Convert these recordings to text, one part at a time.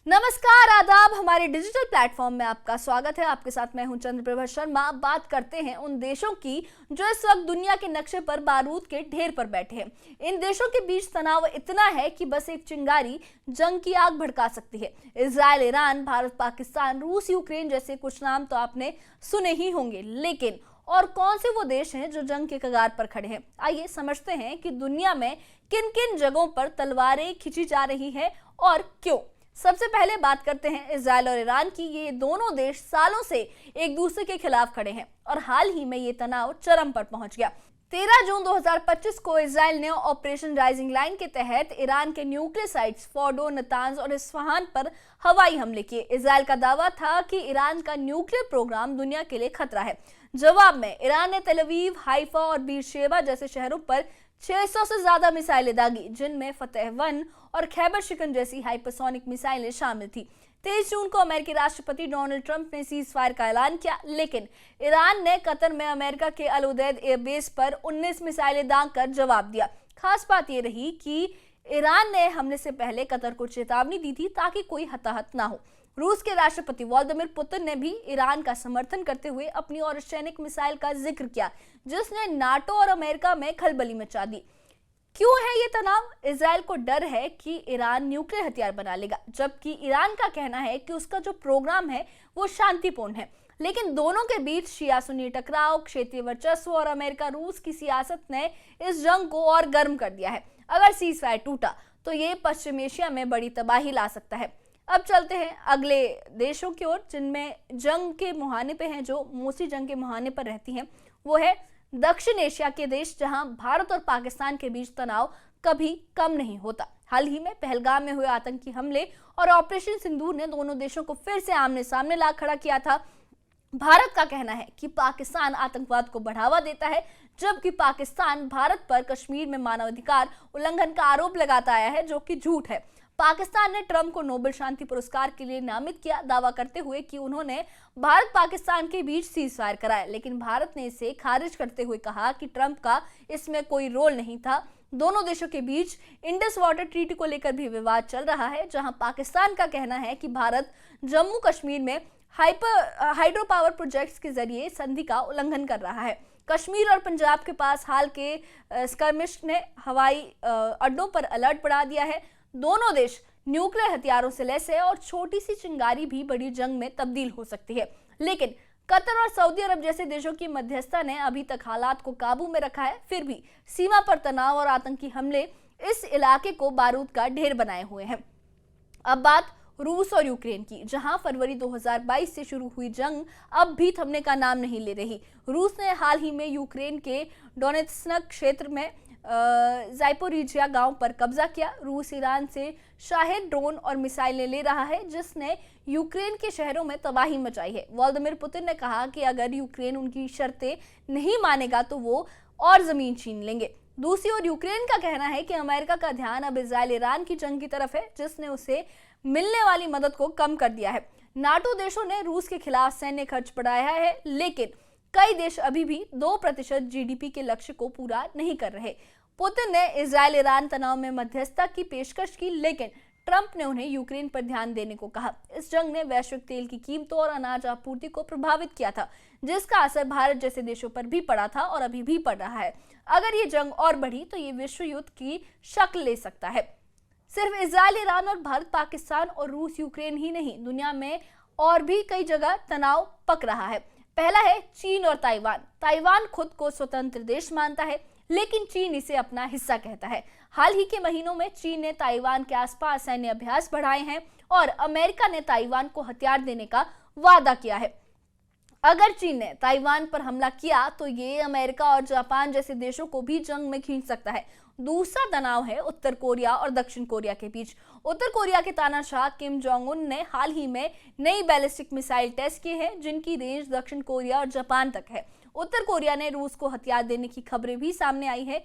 नमस्कार, आदाब। हमारे डिजिटल प्लेटफॉर्म में आपका स्वागत है। आपके साथ मैं हूं चंद्रप्रभा शर्मा। बात करते हैं उन देशों की जो इस वक्त दुनिया के नक्शे पर बारूद के ढेर पर बैठे हैं। इन देशों के बीच तनाव इतना है कि बस एक चिंगारी जंग की आग भड़का सकती है। इजराइल, ईरान, भारत, पाकिस्तान, रूस, यूक्रेन जैसे कुछ नाम तो आपने सुने ही होंगे, लेकिन और कौन से वो देश हैं जो जंग के कगार पर खड़े हैं? आइए समझते हैं कि दुनिया में किन किन जगहों पर तलवारें खींची जा रही हैं और क्यों। सबसे पहले बात करते हैं इजराइल और ईरान की। ये दोनों देश सालों से एक दूसरे के खिलाफ खड़े हैं और हाल ही में ये तनाव चरम पर पहुंच गया। 13 जून 2025 को इजराइल ने ऑपरेशन राइजिंग लाइन के तहत ईरान के न्यूक्लियर साइट्स फोर्डो, नतांज और इस्फहान पर हवाई हमले किए। इजराइल का दावा था कि ईरान का न्यूक्लियर प्रोग्राम दुनिया के लिए खतरा है। जवाब में ईरान ने तेल अवीव, हाइफा और बीरशेबा जैसे शहरों पर 600 से ज्यादा मिसाइलें दागी, जिनमें फतेह 1 और खैबर शिकन जैसी हाइपरसोनिक मिसाइलें शामिल थी। 23 जून को अमेरिकी राष्ट्रपति डोनाल्ड ट्रंप ने सीज फायर का ऐलान किया, लेकिन ईरान ने कतर में अमेरिका के अल उदैद एयरबेस पर 19 मिसाइलें दागकर जवाब दिया। खास बात यह रही कि ईरान ने हमले से पहले कतर को चेतावनी दी थी ताकि कोई हताहत ना हो। रूस के राष्ट्रपति व्लादिमीर पुतिन ने भी ईरान का समर्थन करते हुए अपनी और सैनिक मिसाइल का जिक्र किया, जिसने नाटो और अमेरिका में खलबली मचा दी। क्यों है ये तनाव? इजराइल को डर है कि ईरान न्यूक्लियर हथियार बना लेगा, जबकि ईरान का कहना है कि उसका जो प्रोग्राम है वो शांतिपूर्ण है। लेकिन दोनों के बीच शिया सुन्नी टकराव, क्षेत्रीय वर्चस्व और अमेरिका रूस की सियासत ने इस जंग को और गर्म कर दिया है। अगर सीज फायर टूटा तो ये पश्चिम एशिया में बड़ी तबाही ला सकता है। अब चलते हैं अगले देशों की ओर, जिनमें जंग के मुहाने पे हैं, जो मोस्टली जंग के मुहाने पर रहती हैं। वो है दक्षिण एशिया के देश, जहां भारत और पाकिस्तान के बीच तनाव कभी कम नहीं होता। हाल ही में पहलगाम में हुए आतंकी हमले और ऑपरेशन सिंदूर ने दोनों देशों को फिर से आमने सामने ला खड़ा किया था। भारत का कहना है कि पाकिस्तान आतंकवाद को बढ़ावा देता है, जबकि पाकिस्तान भारत पर कश्मीर में मानवाधिकार उल्लंघन का आरोप लगाता आया है, जो कि झूठ है। पाकिस्तान ने ट्रंप को नोबेल शांति पुरस्कार के लिए नामित किया, दावा करते हुए कि उन्होंने भारत पाकिस्तान के बीच सीज फायर कराया, लेकिन भारत ने इसे खारिज करते हुए कहा कि ट्रंप का इसमें कोई रोल नहीं था। दोनों देशों के बीच इंडस वाटर ट्रीटी को लेकर भी विवाद चल रहा है, जहां पाकिस्तान का कहना है कि भारत जम्मू कश्मीर में हाइड्रो पावर प्रोजेक्ट्स के जरिए संधि का उल्लंघन कर रहा है। कश्मीर और पंजाब के पास हाल के स्कर्मिश ने हवाई अड्डों पर अलर्ट बढ़ा दिया है। दोनों देश न्यूक्लियर हथियारों से लैस है और छोटी सी चिंगारी भी बड़ी जंग में तब्दील हो सकती है। लेकिन कतर और सऊदी अरब जैसे देशों की मध्यस्थता ने अभी तक हालात को काबू में रखा है। फिर भी सीमा पर तनाव और आतंकी हमले इस इलाके को बारूद का ढेर बनाए हुए हैं। अब बात रूस और यूक्रेन की, जहां फरवरी 2022 से शुरू हुई जंग अब भी थमने का नाम नहीं ले रही। रूस ने हाल ही में यूक्रेन के डोनेत्स्क क्षेत्र में ज़ापोरिजिया गांव पर कब्जा किया। रूस ईरान से शाहेद ड्रोन और मिसाइलें ले रहा है, जिसने यूक्रेन के शहरों में तबाही मचाई है। व्लादिमीर पुतिन ने कहा कि अगर यूक्रेन उनकी शर्तें नहीं मानेगा तो वो और जमीन छीन लेंगे। दूसरी ओर यूक्रेन का कहना है कि अमेरिका का ध्यान अब इजराइल ईरान की जंग की तरफ है, जिसने उसे मिलने वाली मदद को कम कर दिया है। नाटो देशों ने रूस के खिलाफ सैन्य खर्च बढ़ाया है, लेकिन कई देश अभी भी 2% जीडीपी के लक्ष्य को पूरा नहीं कर रहे। पुतिन ने इजराइल ईरान तनाव में मध्यस्थता की पेशकश की, लेकिन ट्रंप ने उन्हें यूक्रेन पर ध्यान देने को कहा। इस जंग ने वैश्विक तेल की कीमतों और अनाज आपूर्ति को प्रभावित किया था, जिसका असर भारत जैसे देशों पर भी पड़ा था और अभी भी पड़ रहा है। अगर ये जंग और बढ़ी तो ये विश्व युद्ध की शक्ल ले सकता है। सिर्फ इजराइल, ईरान और भारत, पाकिस्तान और रूस, यूक्रेन ही नहीं, दुनिया में और भी कई जगह तनाव पक रहा है। पहला है चीन और ताइवान। ताइवान खुद को स्वतंत्र देश मानता है, लेकिन चीन इसे अपना हिस्सा कहता है। हाल ही के महीनों में चीन ने ताइवान के आसपास सैन्य अभ्यास बढ़ाए हैं और अमेरिका ने ताइवान को हथियार देने का वादा किया है। अगर चीन ने ताइवान पर हमला किया तो ये अमेरिका और जापान जैसे देशों को भी जंग में खींच सकता है। दूसरा तनाव है उत्तर कोरिया और दक्षिण कोरिया के बीच। उत्तर कोरिया के तानाशाह किम जोंग उन ने हाल ही में नई बैलिस्टिक मिसाइल टेस्ट किए हैं, जिनकी रेंज दक्षिण कोरिया और जापान तक है। उत्तर कोरिया ने रूस को हथियार देने की खबरें भी सामने आई है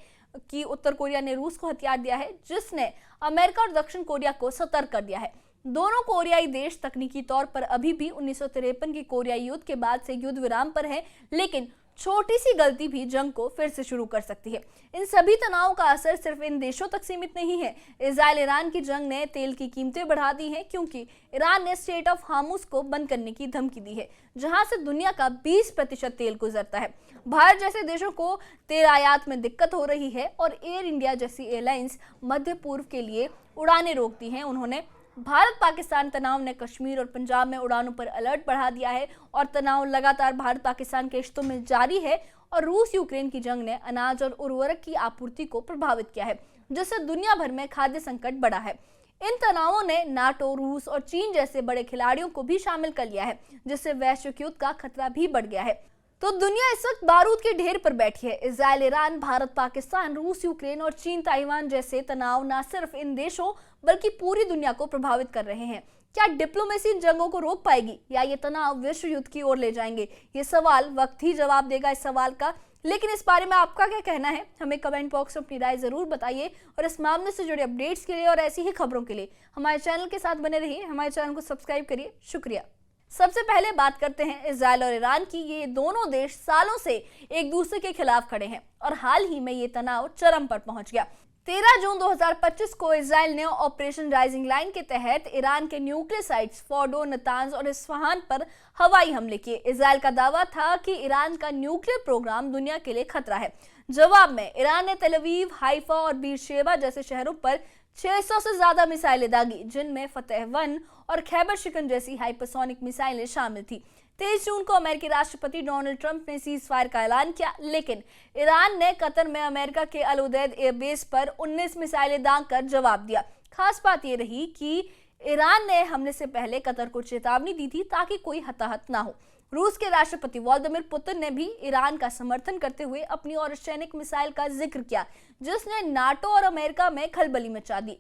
कि उत्तर कोरिया ने रूस को हथियार दिया है, जिसने अमेरिका और दक्षिण कोरिया को सतर्क कर दिया है। दोनों कोरियाई देश तकनीकी तौर पर अभी भी 1953 की कोरियाई युद्ध के बाद से युद्ध विराम पर है, लेकिन छोटी सी गलती भी जंग को फिर से शुरू कर सकती है। इन सभी तनावों का असर सिर्फ इन देशों तक सीमित नहीं है। इजराइल ईरान की जंग ने तेल की कीमतें बढ़ा दी हैं, क्योंकि ईरान ने स्ट्रेट ऑफ हार्मुज को बंद करने की धमकी दी है, जहां से दुनिया का 20% तेल गुजरता है। भारत जैसे देशों को तेल आयात में दिक्कत हो रही है और एयर इंडिया जैसी एयरलाइंस मध्य पूर्व के लिए उड़ानें रोक दी हैं। उन्होंने भारत पाकिस्तान तनाव ने कश्मीर और पंजाब में उड़ानों पर अलर्ट बढ़ा दिया है और तनाव लगातार भारत पाकिस्तान के रिश्तों में जारी है। और रूस यूक्रेन की जंग ने अनाज और उर्वरक की आपूर्ति को प्रभावित किया है, जिससे दुनिया भर में खाद्य संकट बढ़ा है। इन तनावों ने नाटो, रूस और चीन जैसे बड़े खिलाड़ियों को भी शामिल कर लिया है, जिससे वैश्विक युद्ध का खतरा भी बढ़ गया है। तो दुनिया इस वक्त बारूद के ढेर पर बैठी है। इजराइल, ईरान, भारत, पाकिस्तान, रूस, यूक्रेन और चीन, ताइवान जैसे तनाव न सिर्फ इन देशों बल्कि पूरी दुनिया को प्रभावित कर रहे हैं। क्या डिप्लोमेसी इन जंगों को रोक पाएगी या ये तनाव विश्व युद्ध की ओर ले जाएंगे? ये सवाल वक्त ही जवाब देगा इस सवाल का। लेकिन इस बारे में आपका क्या कहना है? हमें कमेंट बॉक्स में अपनी राय जरूर बताइए और इस मामले से जुड़े अपडेट्स के लिए और ऐसी ही खबरों के लिए हमारे चैनल के साथ बने रहिए। हमारे चैनल को सब्सक्राइब करिए। शुक्रिया। सबसे पहले बात करते हैं इजराइल और ईरान की। ये दोनों देश सालों से एक दूसरे के खिलाफ खड़े हैं और हाल ही में ये तनाव चरम पर पहुंच गया। 13 जून 2025 को इजराइल ने ऑपरेशन राइजिंग लाइन के तहत ईरान के न्यूक्लियर साइट्स फोर्डो, नतांज और इस्फहान पर हवाई हमले किए। इजराइल का दावा था कि ईरान का न्यूक्लियर प्रोग्राम दुनिया के लिए खतरा है। जवाब में ईरान ने तेल अवीव, हाइफा और बीरशेबा जैसे शहरों पर 600 से ज्यादा मिसाइलें दागी, जिनमें फतेह 1 और खैबर शिकन जैसी हाइपरसोनिक मिसाइलें शामिल थी। 23 जून को अमेरिकी राष्ट्रपति डोनाल्ड ट्रंप ने सीज फायर का ऐलान किया, लेकिन ईरान ने कतर में अमेरिका के अल उदैद एयरबेस पर 19 मिसाइलें दागकर जवाब दिया। खास बात यह रही कि ईरान ने हमले से पहले कतर को चेतावनी दी थी ताकि कोई हताहत ना हो। रूस के राष्ट्रपति व्लादिमीर पुतिन ने भी ईरान का समर्थन करते हुए अपनी और सैनिक मिसाइल का जिक्र किया, जिसने नाटो और अमेरिका में खलबली मचा दी।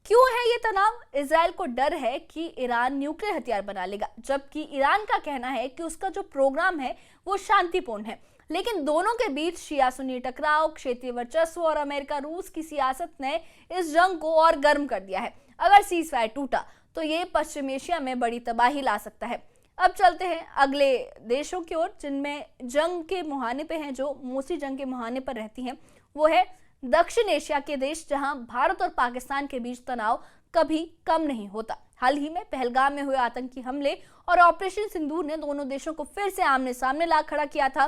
क्यों है ये तनाव? इजराइल को डर है कि ईरान न्यूक्लियर हथियार बना लेगा, जबकि ईरान का कहना है कि उसका जो प्रोग्राम है वो शांतिपूर्ण है। लेकिन दोनों के बीच शिया सुन्नी टकराव, क्षेत्रीय वर्चस्व और अमेरिका रूस की सियासत ने इस जंग को और गर्म कर दिया है। अगर सीज फायर टूटा तो ये पश्चिम एशिया में बड़ी तबाही ला सकता है। अब चलते हैं अगले देशों की ओर, जिनमें जंग के मुहाने पे हैं, जो मोस्टली जंग के मुहाने पर रहती हैं। वो है दक्षिण एशिया के देश, जहां भारत और पाकिस्तान के बीच तनाव कभी कम नहीं होता। हाल ही में पहलगाम में हुए आतंकी हमले और ऑपरेशन सिंदूर ने दोनों देशों को फिर से आमने सामने ला खड़ा किया था।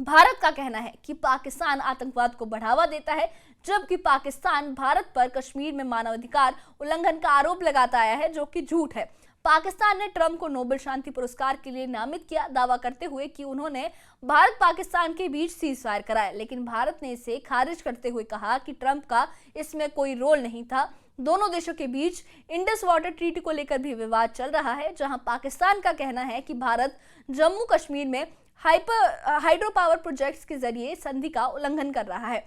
भारत का कहना है कि पाकिस्तान आतंकवाद को बढ़ावा देता है, जबकि पाकिस्तान भारत पर कश्मीर में मानवाधिकार उल्लंघन का आरोप लगाता आया है, जो कि झूठ है। पाकिस्तान ने ट्रंप को नोबेल शांति पुरस्कार के लिए नामित किया, दावा करते हुए कि उन्होंने भारत पाकिस्तान के बीच सीज फायर कराया, लेकिन भारत ने इसे खारिज करते हुए कहा कि ट्रंप का इसमें कोई रोल नहीं था। दोनों देशों के बीच इंडस वाटर ट्रीटी को लेकर भी विवाद चल रहा है, जहां पाकिस्तान का कहना है कि भारत जम्मू कश्मीर में हाइड्रो पावर प्रोजेक्ट्स के जरिए संधि का उल्लंघन कर रहा है।